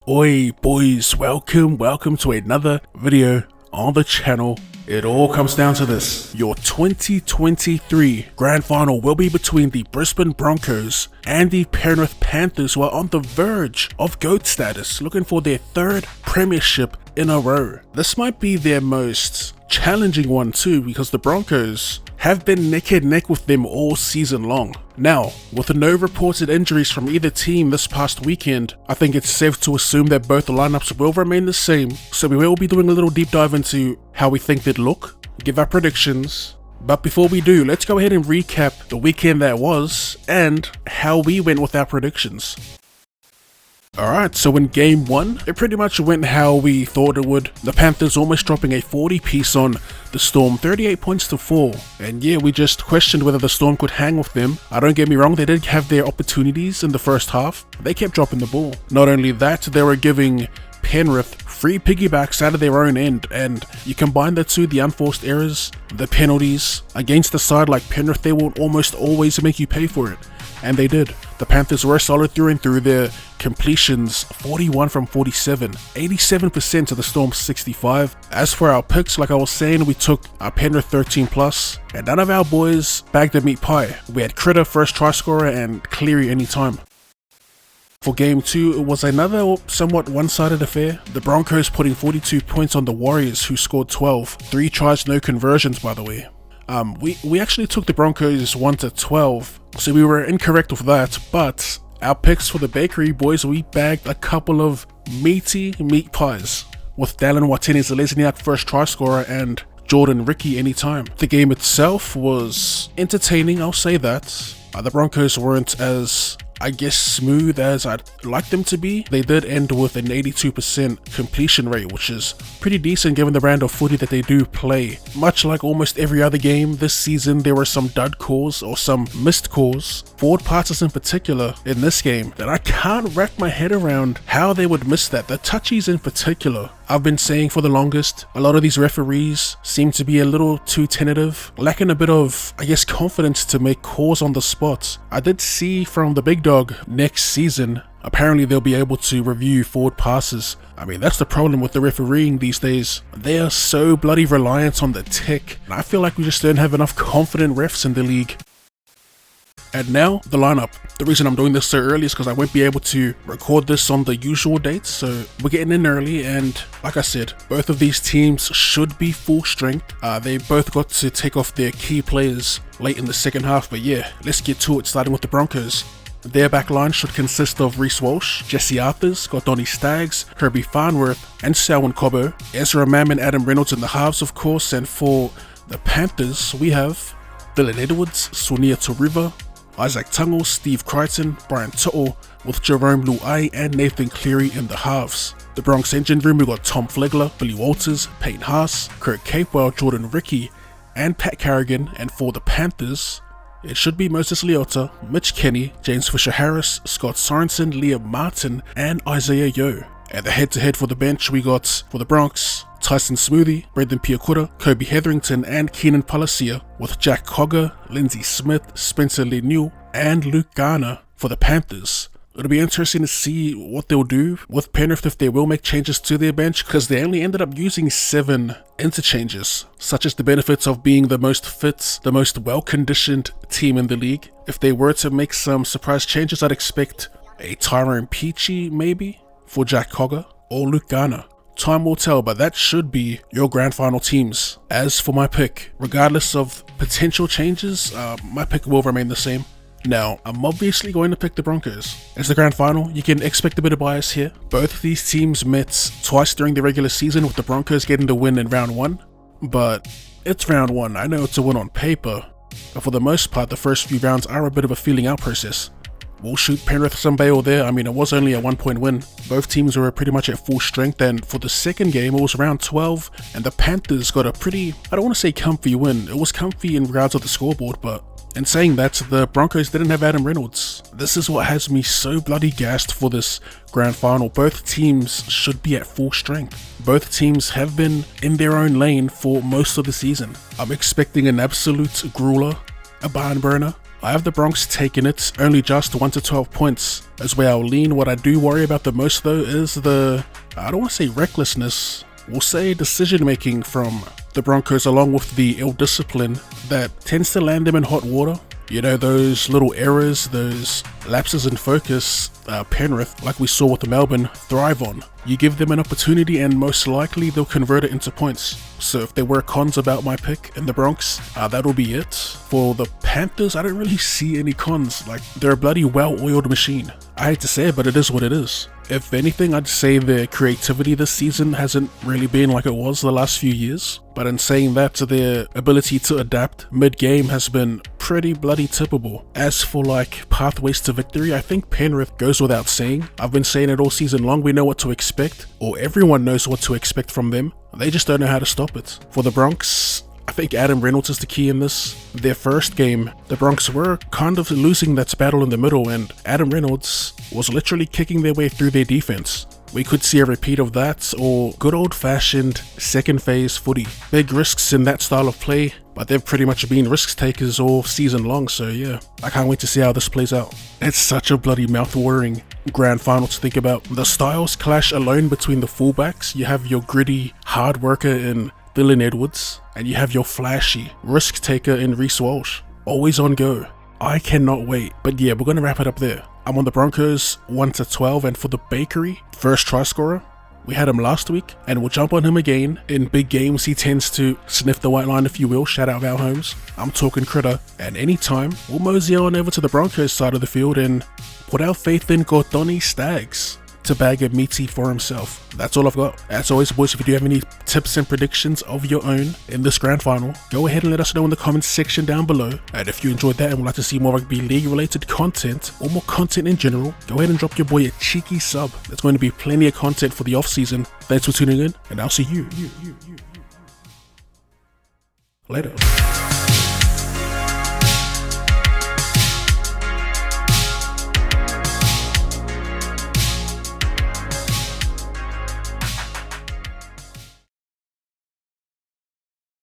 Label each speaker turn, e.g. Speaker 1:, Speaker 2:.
Speaker 1: Oi boys, welcome to another video on the channel. It all comes down to this. Your 2023 grand final will be between the Brisbane Broncos and the Penrith Panthers, who are on the verge of GOAT status, looking for their third premiership in a row. This might be their most challenging one too, because the Broncos have been neck and neck with them all season long. Now, with no reported injuries from either team this past weekend, I think it's safe to assume that both lineups will remain the same, so we will be doing a little deep dive into how we think they'd look, give our predictions. But before we do, let's go ahead and recap the weekend that was and how we went with our predictions. Alright, so in game 1, it pretty much went how we thought it would. The Panthers almost dropping a 40 piece on the Storm, 38 points to 4. And yeah, we just questioned whether the Storm could hang with them. Don't get me wrong, they did have their opportunities in the first half. They kept dropping the ball. Not only that, they were giving Penrith free piggybacks out of their own end, and you combine that to the unforced errors, the penalties. Against a side like Penrith, they will almost always make you pay for it. And they did. The Panthers were solid through and through. Their completions 41 from 47, 87% to the Storm's 65. As for our picks, like I was saying, we took our Penrith 13 plus, and none of our boys bagged a meat pie. We had Critter first try scorer and Cleary anytime. For game 2, it was another somewhat one-sided affair. The Broncos putting 42 points on the Warriors, who scored 12. 3 tries, no conversions, by the way. We actually took the Broncos 1-12, so we were incorrect with that, but our picks for the bakery boys, we bagged a couple of meaty meat pies, with Dallin Watene-Zelezniak first try scorer and Jordan Ricky anytime. The game itself was entertaining, I'll say that. The Broncos weren't as, I guess, smooth as I'd like them to be. They did end with an 82% completion rate, which is pretty decent given the brand of footy that they do play. Much like almost every other game this season, there were some dud calls or some missed calls, forward passes in particular in this game, that I can't wrap my head around how they would miss that. The touchies in particular. I've been saying for the longest, a lot of these referees seem to be a little too tentative, lacking a bit of, I guess, confidence to make calls on the spot. I did see from the big dog next season, apparently they'll be able to review forward passes. I mean, that's the problem with the refereeing these days. They are so bloody reliant on the tick, and I feel like we just don't have enough confident refs in the league. And now, the lineup. The reason I'm doing this so early is because I won't be able to record this on the usual dates, so we're getting in early, and like I said, both of these teams should be full strength. They both got to take off their key players late in the second half, but yeah, let's get to it, starting with the Broncos. Their back line should consist of Reece Walsh, Jesse Arthurs, Donny Staggs, Herbie Farnworth, and Selwyn Cobbo. Ezra Mam and Adam Reynolds in the halves, of course, and for the Panthers, we have Dylan Edwards, Sunia Turiva, Isaac Tungle, Steve Crichton, Brian To'o, with Jerome, Luai, and Nathan Cleary in the halves. The Bronx engine room, we got Tom Flegler, Billy Walters, Peyton Haas, Kurt Capewell, Jordan Ricky, and Pat Carrigan. And for the Panthers, it should be Moses Leota, Mitch Kenny, James Fisher-Harris, Scott Sorensen, Liam Martin, and Isaiah Yeo. At the head-to-head for the bench, we got, for the Bronx, Tyson Smoothie, Brendan Piakura, Kobe Hetherington, and Keenan Palacia, with Jack Cogger, Lindsay Smith, Spencer Leniu, and Luke Garner. For the Panthers, it'll be interesting to see what they'll do with Penrith, if they will make changes to their bench, because they only ended up using 7 interchanges, such as the benefits of being the most fit, the most well-conditioned team in the league. If they were to make some surprise changes, I'd expect a Tyrone Peachy maybe for Jack Cogger, or Luke Garner. Time will tell, but that should be your grand final teams. As for my pick, regardless of potential changes, my pick will remain the same. Now, I'm obviously going to pick the Broncos. As the grand final, you can expect a bit of bias here. Both of these teams met twice during the regular season, with the Broncos getting the win in round 1. But it's round 1, I know it's a win on paper, but for the most part, the first few rounds are a bit of a feeling out process. We'll shoot Penrith some bail there. I mean, it was only a 1-point win. Both teams were pretty much at full strength, and for the second game, it was round 12, and the Panthers got a pretty, I don't want to say comfy win. It was comfy in regards of the scoreboard, but in saying that, the Broncos didn't have Adam Reynolds. This is what has me so bloody gassed for this grand final. Both teams should be at full strength. Both teams have been in their own lane for most of the season. I'm expecting an absolute grueler, a barn burner. I have the Bronx taking it, only just 1 to 12 points, as where I'll lean. What I do worry about the most though is the, I don't want to say recklessness, we'll say decision making from the Broncos, along with the ill discipline that tends to land them in hot water. You know, those little errors, those lapses in focus, Penrith, like we saw with the Melbourne, thrive on. You give them an opportunity and most likely they'll convert it into points. So if there were cons about my pick in the Bronx, that'll be it. For the Panthers, I don't really see any cons. Like, they're a bloody well-oiled machine. I hate to say it, but it is what it is. If anything, I'd say their creativity this season hasn't really been like it was the last few years. But in saying that, their ability to adapt mid-game has been pretty bloody tippable. As for like pathways to victory, I think Penrith goes without saying. I've been saying it all season long. We know what to expect, or everyone knows what to expect from them. They just don't know how to stop it. For the Bronx, I think Adam Reynolds is the key in this. Their first game, the Bronx were kind of losing that battle in the middle, and Adam Reynolds was literally kicking their way through their defense. We could see a repeat of that, or good old-fashioned second phase footy. Big risks in that style of play, but they've pretty much been risk takers all season long, so yeah, I can't wait to see how this plays out. It's such a bloody mouth-watering grand final to think about. The styles clash alone between the fullbacks. You have your gritty hard worker in Dylan Edwards, and you have your flashy risk taker in Reece Walsh. Always on go. I cannot wait. But yeah, we're going to wrap it up there. I'm on the Broncos 1 to 12, and for the Bakery, first try scorer, we had him last week, and we'll jump on him again. In big games, he tends to sniff the white line, if you will. Shout out Val Holmes. I'm talking critter. And anytime, we'll mosey on over to the Broncos side of the field and put our faith in Gordoni Staggs to bag a meaty for himself. That's all I've got. As always, boys, if you do have any tips and predictions of your own in this grand final, go ahead and let us know in the comments section down below. And if you enjoyed that and would like to see more rugby league related content, or more content in general, go ahead and drop your boy a cheeky sub. There's going to be plenty of content for the off season. Thanks for tuning in, and I'll see you later.